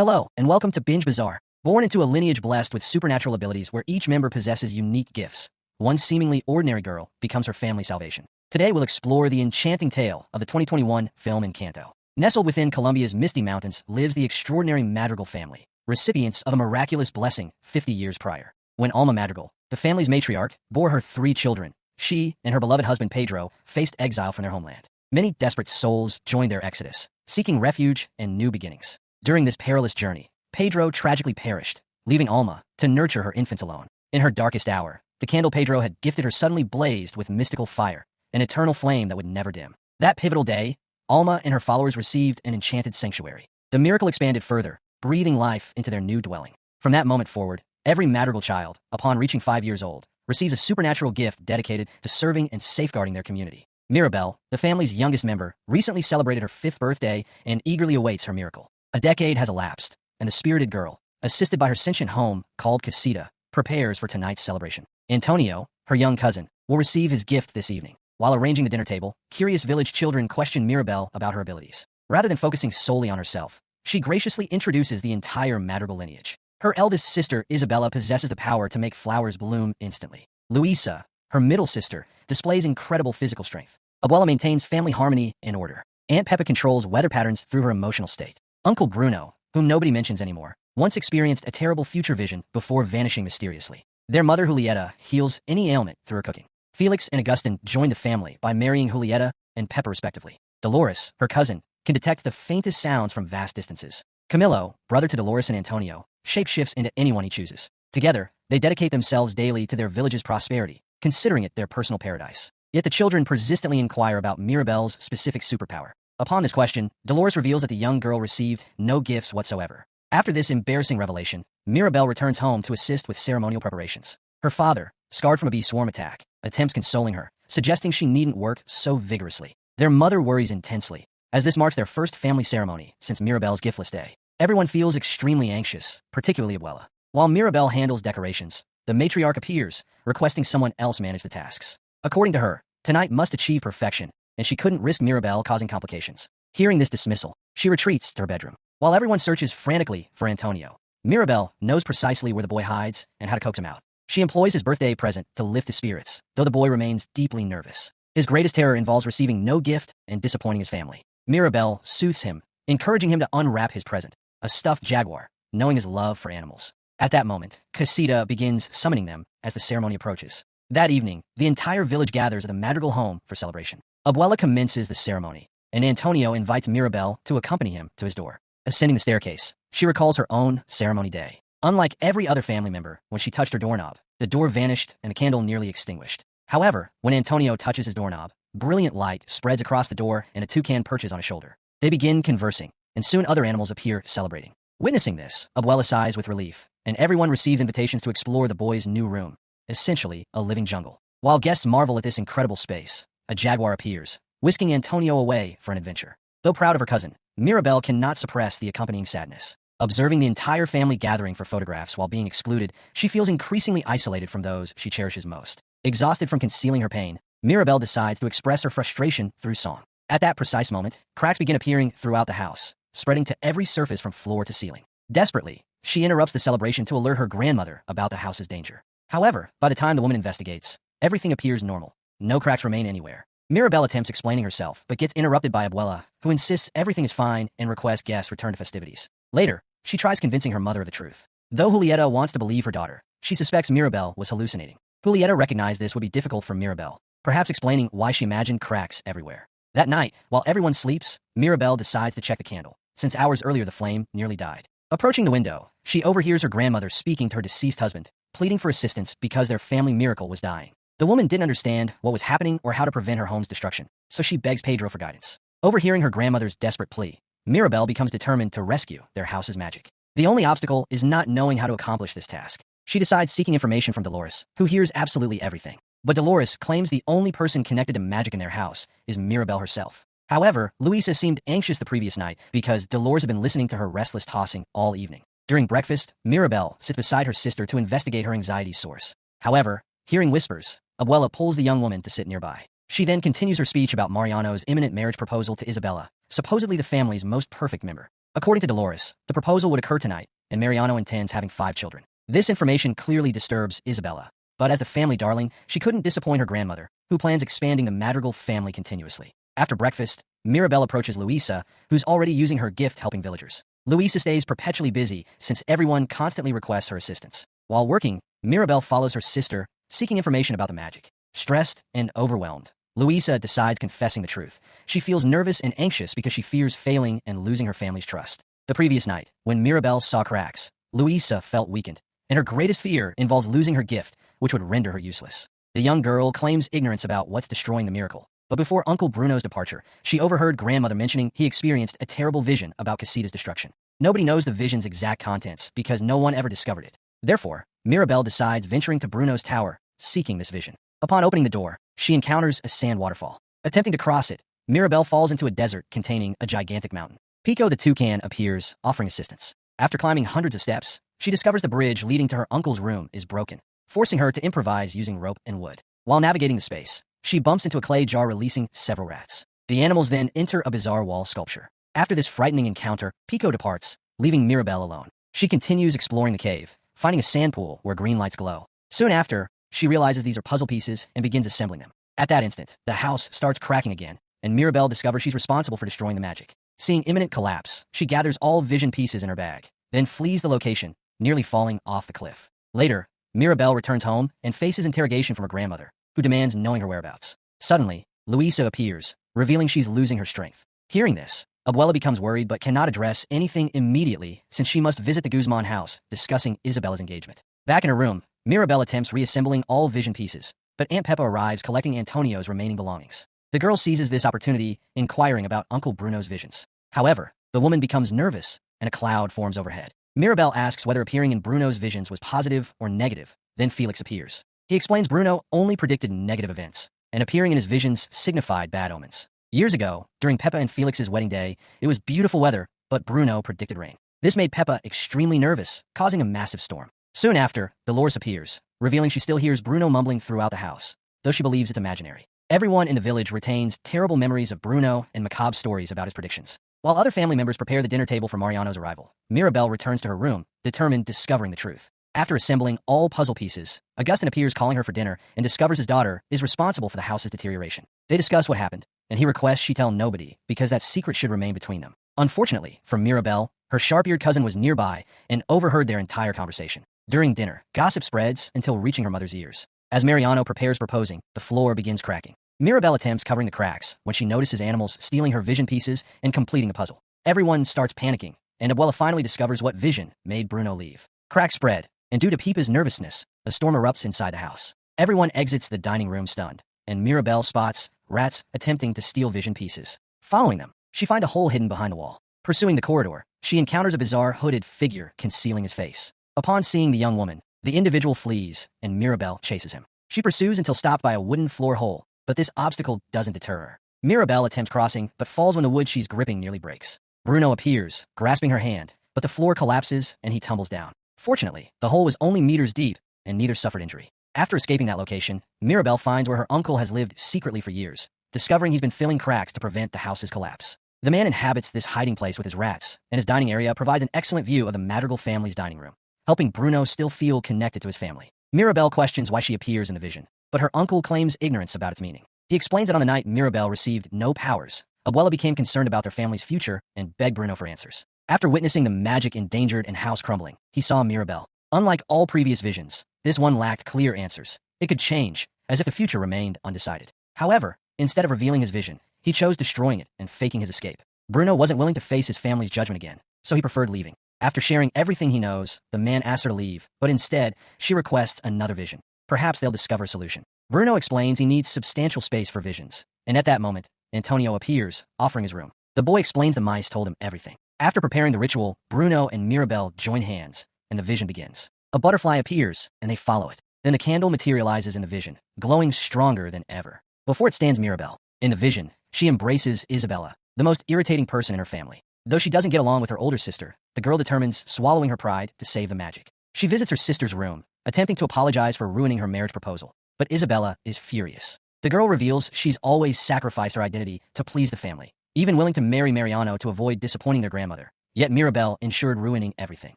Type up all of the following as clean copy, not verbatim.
Hello, and welcome to Binge Bazaar. Born into a lineage blessed with supernatural abilities where each member possesses unique gifts, one seemingly ordinary girl becomes her family's salvation. Today we'll explore the enchanting tale of the 2021 film Encanto. Nestled within Colombia's misty mountains lives the extraordinary Madrigal family, recipients of a miraculous blessing 50 years prior. When Alma Madrigal, the family's matriarch, bore her 3 children, she and her beloved husband Pedro faced exile from their homeland. Many desperate souls joined their exodus, seeking refuge and new beginnings. During this perilous journey, Pedro tragically perished, leaving Alma to nurture her infants alone. In her darkest hour, the candle Pedro had gifted her suddenly blazed with mystical fire, an eternal flame that would never dim. That pivotal day, Alma and her followers received an enchanted sanctuary. The miracle expanded further, breathing life into their new dwelling. From that moment forward, every Madrigal child, upon reaching 5 years old, receives a supernatural gift dedicated to serving and safeguarding their community. Mirabel, the family's youngest member, recently celebrated her 5th birthday and eagerly awaits her miracle. A decade has elapsed, and the spirited girl, assisted by her sentient home called Casita, prepares for tonight's celebration. Antonio, her young cousin, will receive his gift this evening. While arranging the dinner table, curious village children question Mirabel about her abilities. Rather than focusing solely on herself, she graciously introduces the entire Madrigal lineage. Her eldest sister, Isabella, possesses the power to make flowers bloom instantly. Luisa, her middle sister, displays incredible physical strength. Abuela maintains family harmony and order. Aunt Peppa controls weather patterns through her emotional state. Uncle Bruno, whom nobody mentions anymore, once experienced a terrible future vision before vanishing mysteriously. Their mother, Julieta, heals any ailment through her cooking. Felix and Augustine join the family by marrying Julieta and Peppa respectively. Dolores, her cousin, can detect the faintest sounds from vast distances. Camillo, brother to Dolores and Antonio, shapeshifts into anyone he chooses. Together, they dedicate themselves daily to their village's prosperity, considering it their personal paradise. Yet the children persistently inquire about Mirabel's specific superpower. Upon this question, Dolores reveals that the young girl received no gifts whatsoever. After this embarrassing revelation, Mirabel returns home to assist with ceremonial preparations. Her father, scarred from a bee swarm attack, attempts consoling her, suggesting she needn't work so vigorously. Their mother worries intensely, as this marks their first family ceremony since Mirabel's giftless day. Everyone feels extremely anxious, particularly Abuela. While Mirabel handles decorations, the matriarch appears, requesting someone else manage the tasks. According to her, tonight must achieve perfection, and she couldn't risk Mirabel causing complications. Hearing this dismissal, she retreats to her bedroom. While everyone searches frantically for Antonio, Mirabel knows precisely where the boy hides and how to coax him out. She employs his birthday present to lift his spirits, though the boy remains deeply nervous. His greatest terror involves receiving no gift and disappointing his family. Mirabel soothes him, encouraging him to unwrap his present, a stuffed jaguar, knowing his love for animals. At that moment, Casita begins summoning them as the ceremony approaches. That evening, the entire village gathers at the Madrigal home for celebration. Abuela commences the ceremony, and Antonio invites Mirabel to accompany him to his door. Ascending the staircase, she recalls her own ceremony day. Unlike every other family member, when she touched her doorknob, the door vanished and the candle nearly extinguished. However, when Antonio touches his doorknob, brilliant light spreads across the door and a toucan perches on his shoulder. They begin conversing, and soon other animals appear celebrating. Witnessing this, Abuela sighs with relief, and everyone receives invitations to explore the boy's new room, essentially a living jungle. While guests marvel at this incredible space, a jaguar appears, whisking Antonio away for an adventure. Though proud of her cousin, Mirabel cannot suppress the accompanying sadness. Observing the entire family gathering for photographs while being excluded, she feels increasingly isolated from those she cherishes most. Exhausted from concealing her pain, Mirabel decides to express her frustration through song. At that precise moment, cracks begin appearing throughout the house, spreading to every surface from floor to ceiling. Desperately, she interrupts the celebration to alert her grandmother about the house's danger. However, by the time the woman investigates, everything appears normal. No cracks remain anywhere. Mirabel attempts explaining herself, but gets interrupted by Abuela, who insists everything is fine and requests guests return to festivities. Later, she tries convincing her mother of the truth. Though Julieta wants to believe her daughter, she suspects Mirabel was hallucinating. Julieta recognized this would be difficult for Mirabel, perhaps explaining why she imagined cracks everywhere. That night, while everyone sleeps, Mirabel decides to check the candle, since hours earlier the flame nearly died. Approaching the window, she overhears her grandmother speaking to her deceased husband, pleading for assistance because their family miracle was dying. The woman didn't understand what was happening or how to prevent her home's destruction, so she begs Pedro for guidance. Overhearing her grandmother's desperate plea, Mirabel becomes determined to rescue their house's magic. The only obstacle is not knowing how to accomplish this task. She decides seeking information from Dolores, who hears absolutely everything. But Dolores claims the only person connected to magic in their house is Mirabel herself. However, Luisa seemed anxious the previous night because Dolores had been listening to her restless tossing all evening. During breakfast, Mirabel sits beside her sister to investigate her anxiety's source. However, hearing whispers, Abuela pulls the young woman to sit nearby. She then continues her speech about Mariano's imminent marriage proposal to Isabella, supposedly the family's most perfect member. According to Dolores, the proposal would occur tonight, and Mariano intends having 5 children. This information clearly disturbs Isabella, but as the family darling, she couldn't disappoint her grandmother, who plans expanding the Madrigal family continuously. After breakfast, Mirabel approaches Luisa, who's already using her gift helping villagers. Luisa stays perpetually busy since everyone constantly requests her assistance. While working, Mirabel follows her sister, seeking information about the magic. Stressed and overwhelmed, Luisa decides confessing the truth. She feels nervous and anxious because she fears failing and losing her family's trust. The previous night, when Mirabel saw cracks, Luisa felt weakened, and her greatest fear involves losing her gift, which would render her useless. The young girl claims ignorance about what's destroying the miracle. But before Uncle Bruno's departure, she overheard grandmother mentioning he experienced a terrible vision about Casita's destruction. Nobody knows the vision's exact contents because no one ever discovered it. Therefore, Mirabel decides venturing to Bruno's tower, seeking this vision. Upon opening the door, she encounters a sand waterfall. Attempting to cross it, Mirabel falls into a desert containing a gigantic mountain. Pico the toucan appears, offering assistance. After climbing hundreds of steps, she discovers the bridge leading to her uncle's room is broken, forcing her to improvise using rope and wood. While navigating the space, she bumps into a clay jar releasing several rats. The animals then enter a bizarre wall sculpture. After this frightening encounter, Pico departs, leaving Mirabel alone. She continues exploring the cave, finding a sand pool where green lights glow. Soon after, she realizes these are puzzle pieces and begins assembling them. At that instant, the house starts cracking again, and Mirabel discovers she's responsible for destroying the magic. Seeing imminent collapse, she gathers all vision pieces in her bag, then flees the location, nearly falling off the cliff. Later, Mirabel returns home and faces interrogation from her grandmother, who demands knowing her whereabouts. Suddenly, Luisa appears, revealing she's losing her strength. Hearing this, Abuela becomes worried but cannot address anything immediately since she must visit the Guzman house, discussing Isabella's engagement. Back in her room, Mirabel attempts reassembling all vision pieces, but Aunt Peppa arrives collecting Antonio's remaining belongings. The girl seizes this opportunity, inquiring about Uncle Bruno's visions. However, the woman becomes nervous, and a cloud forms overhead. Mirabel asks whether appearing in Bruno's visions was positive or negative. Then Felix appears. He explains Bruno only predicted negative events, and appearing in his visions signified bad omens. Years ago, during Peppa and Felix's wedding day, it was beautiful weather, but Bruno predicted rain. This made Peppa extremely nervous, causing a massive storm. Soon after, Dolores appears, revealing she still hears Bruno mumbling throughout the house, though she believes it's imaginary. Everyone in the village retains terrible memories of Bruno and macabre stories about his predictions. While other family members prepare the dinner table for Mariano's arrival, Mirabel returns to her room, determined discovering the truth. After assembling all puzzle pieces, Augustin appears calling her for dinner and discovers his daughter is responsible for the house's deterioration. They discuss what happened, and he requests she tell nobody because that secret should remain between them. Unfortunately, for Mirabel, her sharp-eared cousin was nearby and overheard their entire conversation. During dinner, gossip spreads until reaching her mother's ears. As Mariano prepares proposing, the floor begins cracking. Mirabel attempts covering the cracks when she notices animals stealing her vision pieces and completing the puzzle. Everyone starts panicking, and Abuela finally discovers what vision made Bruno leave. Cracks spread, and due to Pepa's nervousness, a storm erupts inside the house. Everyone exits the dining room stunned, and Mirabel spots rats attempting to steal vision pieces. Following them, she finds a hole hidden behind the wall. Pursuing the corridor, she encounters a bizarre hooded figure concealing his face. Upon seeing the young woman, the individual flees, and Mirabel chases him. She pursues until stopped by a wooden floor hole, but this obstacle doesn't deter her. Mirabel attempts crossing, but falls when the wood she's gripping nearly breaks. Bruno appears, grasping her hand, but the floor collapses and he tumbles down. Fortunately, the hole was only meters deep, and neither suffered injury. After escaping that location, Mirabel finds where her uncle has lived secretly for years, discovering he's been filling cracks to prevent the house's collapse. The man inhabits this hiding place with his rats, and his dining area provides an excellent view of the Madrigal family's dining room, helping Bruno still feel connected to his family. Mirabel questions why she appears in the vision, but her uncle claims ignorance about its meaning. He explains that on the night Mirabel received no powers, Abuela became concerned about their family's future and begged Bruno for answers. After witnessing the magic endangered and house crumbling, he saw Mirabel. Unlike all previous visions, this one lacked clear answers. It could change, as if the future remained undecided. However, instead of revealing his vision, he chose destroying it and faking his escape. Bruno wasn't willing to face his family's judgment again, so he preferred leaving. After sharing everything he knows, the man asks her to leave, but instead, she requests another vision. Perhaps they'll discover a solution. Bruno explains he needs substantial space for visions, and at that moment, Antonio appears, offering his room. The boy explains the mice told him everything. After preparing the ritual, Bruno and Mirabel join hands, and the vision begins. A butterfly appears, and they follow it. Then the candle materializes in the vision, glowing stronger than ever. Before it stands Mirabel. In the vision, she embraces Isabella, the most irritating person in her family. Though she doesn't get along with her older sister, the girl determines swallowing her pride to save the magic. She visits her sister's room, attempting to apologize for ruining her marriage proposal. But Isabella is furious. The girl reveals she's always sacrificed her identity to please the family, even willing to marry Mariano to avoid disappointing their grandmother. Yet Mirabel ensured ruining everything.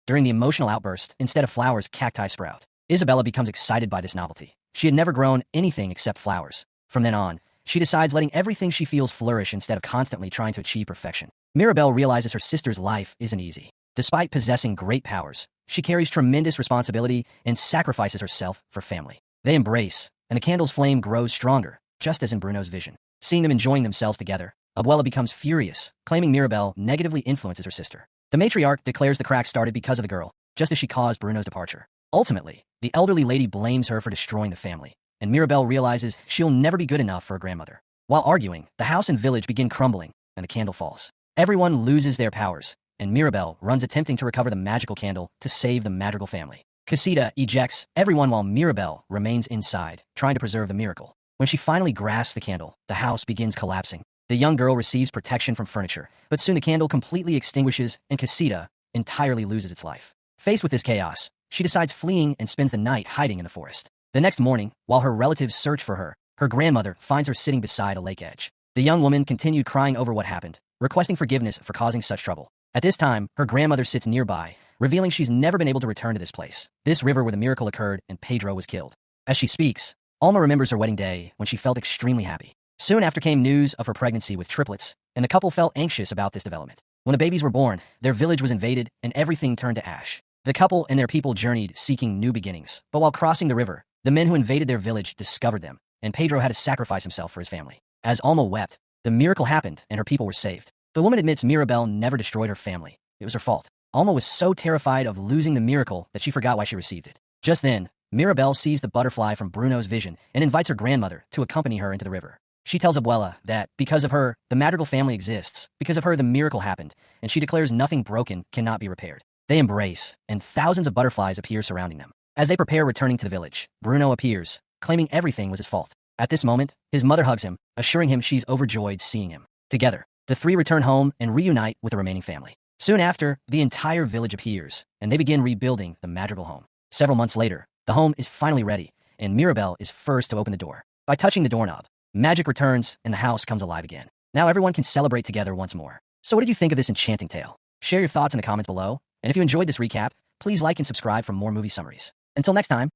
During the emotional outburst, instead of flowers, cacti sprout. Isabella becomes excited by this novelty. She had never grown anything except flowers. From then on, she decides letting everything she feels flourish instead of constantly trying to achieve perfection. Mirabel realizes her sister's life isn't easy. Despite possessing great powers, she carries tremendous responsibility and sacrifices herself for family. They embrace, and the candle's flame grows stronger, just as in Bruno's vision. Seeing them enjoying themselves together, Abuela becomes furious, claiming Mirabel negatively influences her sister. The matriarch declares the crack started because of the girl, just as she caused Bruno's departure. Ultimately, the elderly lady blames her for destroying the family, and Mirabel realizes she'll never be good enough for a grandmother. While arguing, the house and village begin crumbling, and the candle falls. Everyone loses their powers, and Mirabel runs attempting to recover the magical candle to save the Madrigal family. Casita ejects everyone while Mirabel remains inside, trying to preserve the miracle. When she finally grasps the candle, the house begins collapsing. The young girl receives protection from furniture, but soon the candle completely extinguishes and Casita entirely loses its life. Faced with this chaos, she decides fleeing and spends the night hiding in the forest. The next morning, while her relatives search for her, her grandmother finds her sitting beside a lake edge. The young woman continued crying over what happened, requesting forgiveness for causing such trouble. At this time, her grandmother sits nearby, revealing she's never been able to return to this place, this river where the miracle occurred and Pedro was killed. As she speaks, Alma remembers her wedding day when she felt extremely happy. Soon after came news of her pregnancy with triplets, and the couple felt anxious about this development. When the babies were born, their village was invaded and everything turned to ash. The couple and their people journeyed seeking new beginnings, but while crossing the river, the men who invaded their village discovered them, and Pedro had to sacrifice himself for his family. As Alma wept, the miracle happened and her people were saved. The woman admits Mirabel never destroyed her family. It was her fault. Alma was so terrified of losing the miracle that she forgot why she received it. Just then, Mirabel sees the butterfly from Bruno's vision and invites her grandmother to accompany her into the river. She tells Abuela that, because of her, the Madrigal family exists, because of her the miracle happened, and she declares nothing broken cannot be repaired. They embrace, and thousands of butterflies appear surrounding them. As they prepare returning to the village, Bruno appears, claiming everything was his fault. At this moment, his mother hugs him, assuring him she's overjoyed seeing him. Together, the three return home and reunite with the remaining family. Soon after, the entire village appears, and they begin rebuilding the Madrigal home. Several months later, the home is finally ready, and Mirabel is first to open the door. By touching the doorknob, magic returns and the house comes alive again. Now everyone can celebrate together once more. So what did you think of this enchanting tale? Share your thoughts in the comments below, and if you enjoyed this recap, please like and subscribe for more movie summaries. Until next time.